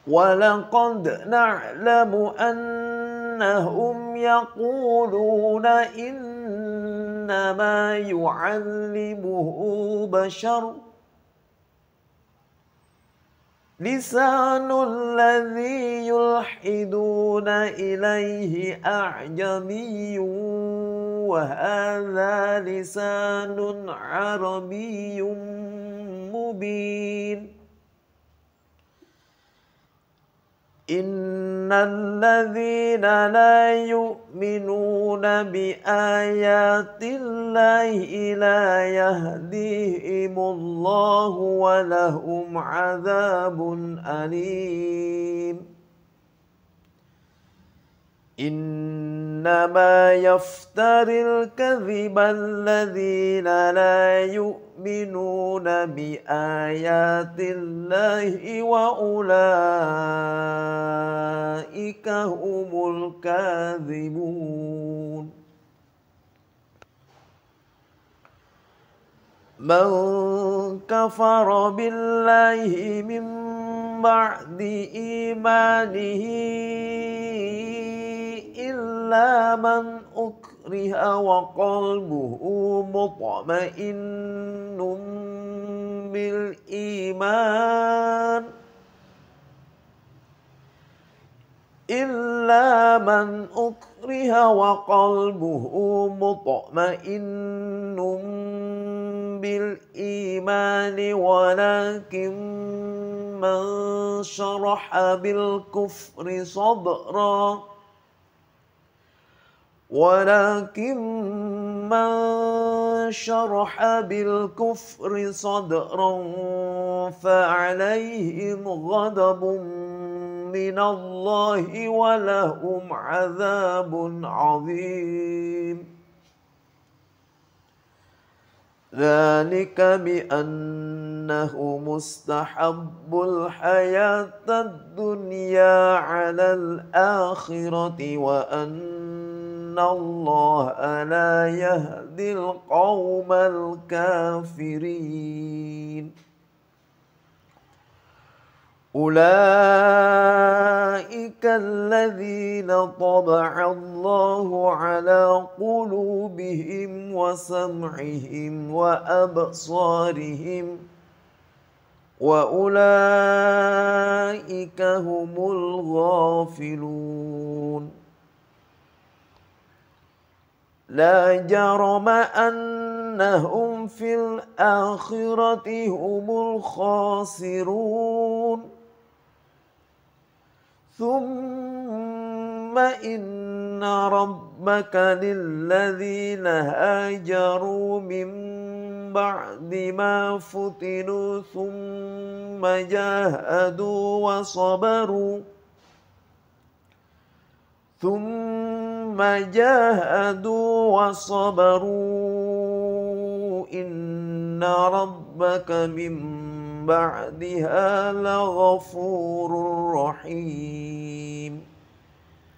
ولقد نعلم أنهم يقولون إنما يعلمه بشر لسان الذي يلحدون إليه أعجمي وهذا لسان عربي مبين إن الذين لا يؤمنون بآيات الله لا يهديهم الله ولهم عذاب أليم إنما يفتري الكذب الذين لا يؤمنون بآيات الله وأولئك هم الكاذبون من كفر بالله من بعد إيمانه إلا من أكره وقلبه مطمئن بالإيمان ولكن من شرح بالكفر صدرا فعليهم غضب من الله ولهم عذاب عظيم ذلك بأنه مستحب الحياة الدنيا على الآخرة وأن الله لا يهدي القوم الكافرين أولئك الذين طبع الله على قلوبهم وسمعهم وأبصارهم وأولئك هم الغافلون لا جرم أنهم في الآخرة هم الخاسرون ثم إن ربك للذين هاجروا من بعد ما فتنوا ثم جاهدوا وصبروا إن ربك من بعدها لغفور رحيم